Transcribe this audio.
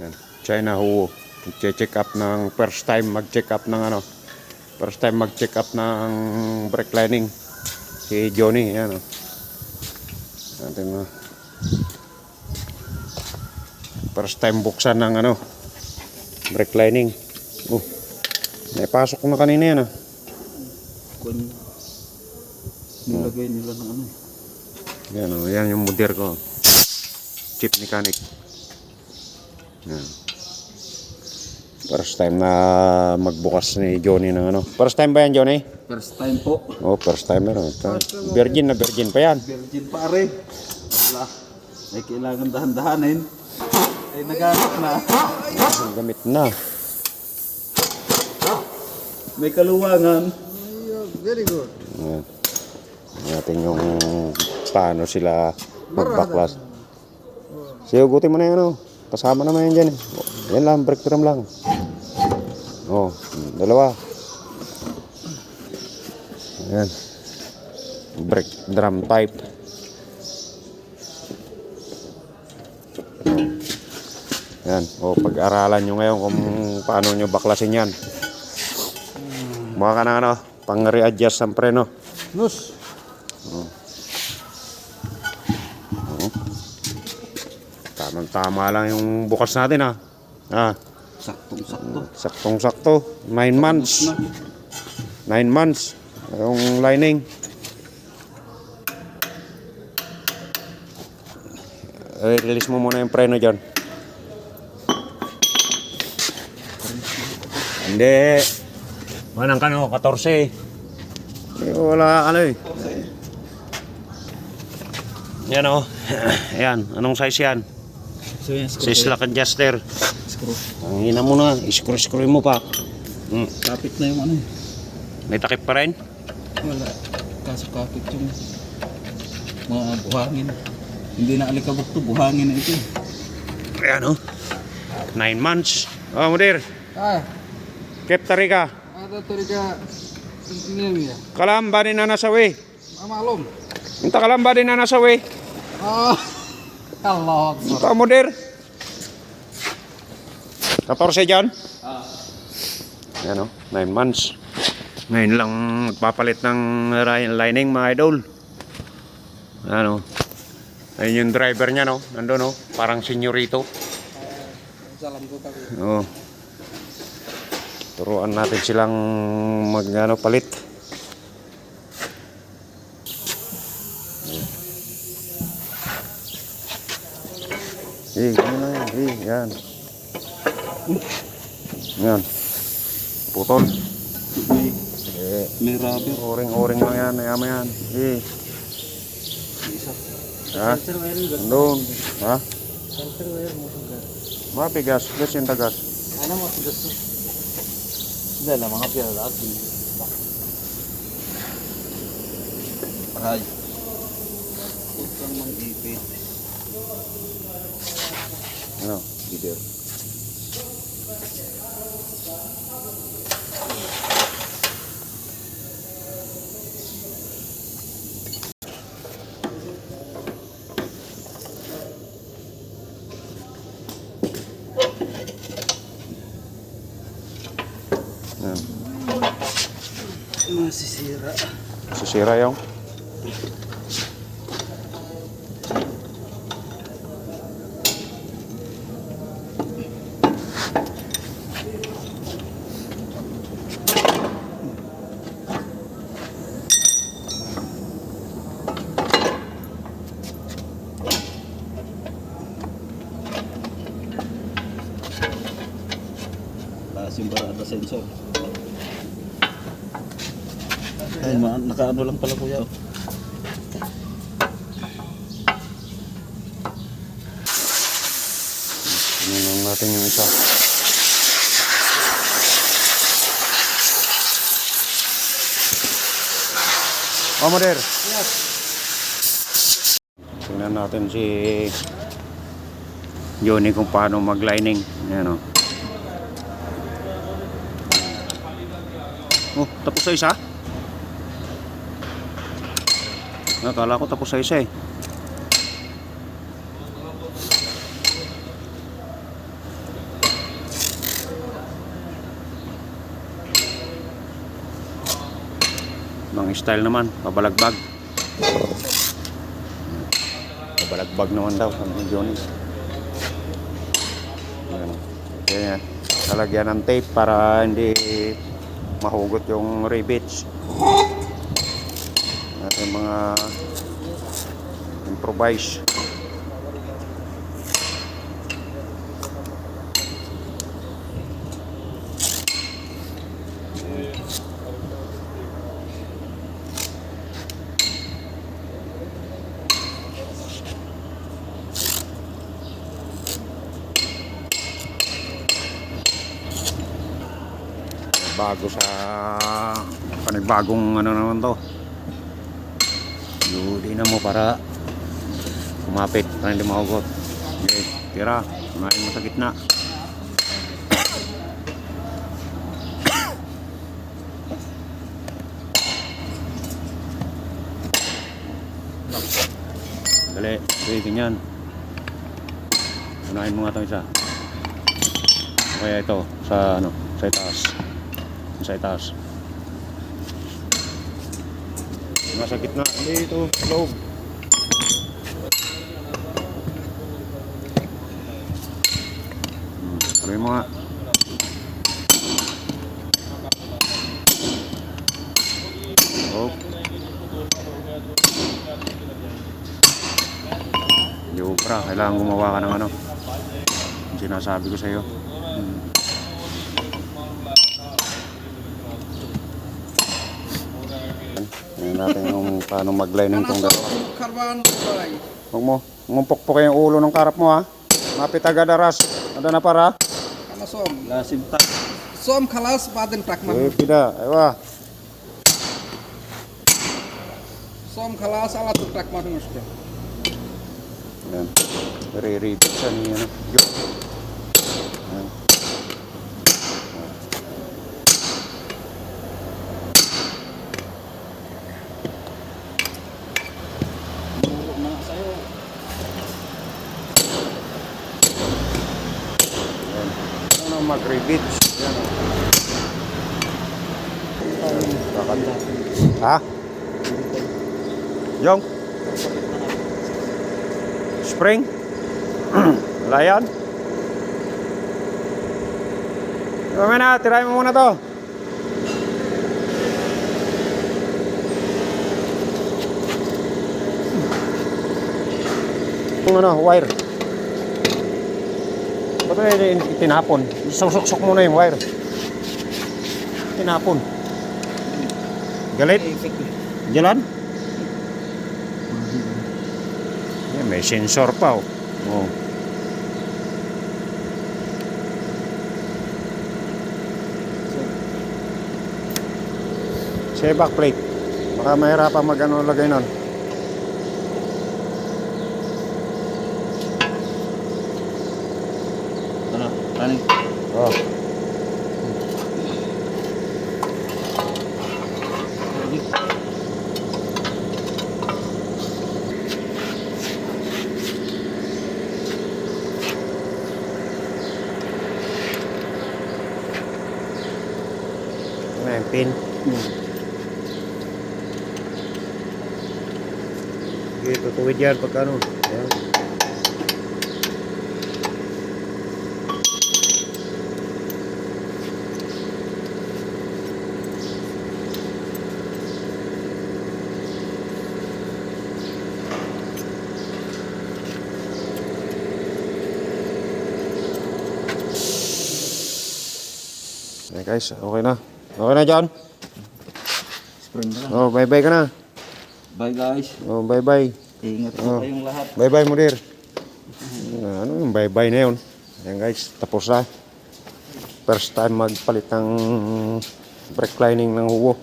Yan. China Huo. Check up ng first time mag-check up ng ano. First time mag-check up ng brake lining. Si Johnny, yan oh. Natin mo. First time buksan ng ano. Brake lining. Oh. Naipasok na kanina yan ah. Nilagay nila ng ano. Yan oh, yan yung model ko. Chief mechanic. Yan. First time na magbukas ni Johnny ng ano. First time ba yan, Johnny? First time po. Oh, first time meron. Virgin na virgin pa yan. Virgin pa rin. Wala. May kailangan dahan-dahanin. Ay nagamit na. Ang gamit na. May kaluwangan. Very good. Yan. Natin yung paano sila magbaklas. Siyugutin mo na yan oh. Kasama naman yan dyan eh. Yan lang, brake drum lang. Oh, dalawa. Ayan. Brake drum type. Ayan. O, pag-aralan nyo ngayon kung paano nyo baklasin yan. Mukha ka na ano, pang re-adjust ang preno. Nus. Tamang-tama lang yung bukas natin ah. Ah. Saktong-sakto. Saktong-sakto. 9 months. 9 months. Yung lining. Release mo muna yung preno dyan. Hindi. Manang ka no, 14. Wala ano eh. Yan o. Ayan. Anong size yan? So yan, Si slack adjuster. screw. Ang hina mo na. Screw mo pa. Kapit na yung ano eh. May takip pa rin? Wala. Kaso kapit yung mga buhangin. Hindi na alikabok to, buhangin na ito. Ayan o. 9 months. Oh, Mudir. Ah, Kep tarika. ada tariga ini ya. Kalamba din na nasawi. Maklum. Unta kalamba din na nasawi. Ah, Allah Akbar. Unta Mudir. 14 dyan? Ayan o. 9 months. Ngayon lang magpapalit ng lining mga idol. Ayan o. Ayun yung driver niya no. Nandun o. Parang senyorito. Salam ko kami. Oo. Turuan natin silang mag palit. Ano na yan? Yan. Yan. Putol. May rubber. Oring-oring lang yan. Ayama yan. Ha? Andun. Ha? Mapigas. Gas yung tagas. Ano mo gusto? Hindi lang mga pira lagi. Ay. Utang mag-ipit. Ano? Leader. Yan. Masisira. Sisira yung. Taas yung barada sensor. Ay, nakaano lang pala kuya. Tingnan natin yung isa. Oh, Moder. Yes. Tingnan natin si Johnny kung paano mag-lining. Ayan o. Oh, tapos sa isa? Nakala ko tapos sa isa eh. Ibang style naman, pabalagbag. Pabalagbag naman daw sa mga Johnny. Ayan. Kaya lalagyan ng tape para hindi mahugot yung rivets. At yung mga improvise. Bago sa panibagong ano naman to. Yudi na mo para kumapit para hindi mahugot. Okay, tira. Unahin mo sa gitna. Dali, okay, ganyan. Unahin mo nga itong isa. Okay, ito sa ano, sa itaas. Sa itaas. Nasa gitna. Dito, sa loob. Tuloy mo nga. Oh. Yubra, kailangan gumawa ka ng ano. Sinasabi ko sa iyo. Tingnan natin kung paano mag-lining tong dalawa. Huwag mo, umumpok-pok yung ulo ng karap mo ha. Mapit agad aras. Ada na para? Kana som. Lasim tak. Som khalas baden takman. Eh, pida. Ewa. Som khalas ala tu takman musto. Yan. Re-read siya ni ano. Yo. Yan. Muro na sa'yo. Yan. Ano mag-repeat? Yan. Kakanta. Ha? Yung? Spring? Wala yan? Kami na, tirahin mo muna to. Yung ano, wire. Ba't tinapon? Susok-sok muna yung wire. Tinapon. Galit? Jalan? Yan, may sensor pa oh. Oh. Sa back plate. Baka mahirapan mag-ano lagay nun. Ano? Running. Oh. Ano yung pin? Sige, tutuwid yan pagka ano. Ayan. Okay guys, okay na. Okay na John? Spring na lang. Oh, bye-bye ka na. Bye guys. Oh, bye-bye. Ingat Oh. po kayong lahat. Bye-bye Mudir. Ano yung bye-bye na yun? Ayan guys, tapos na. First time magpalit ng brake lining ng huwo.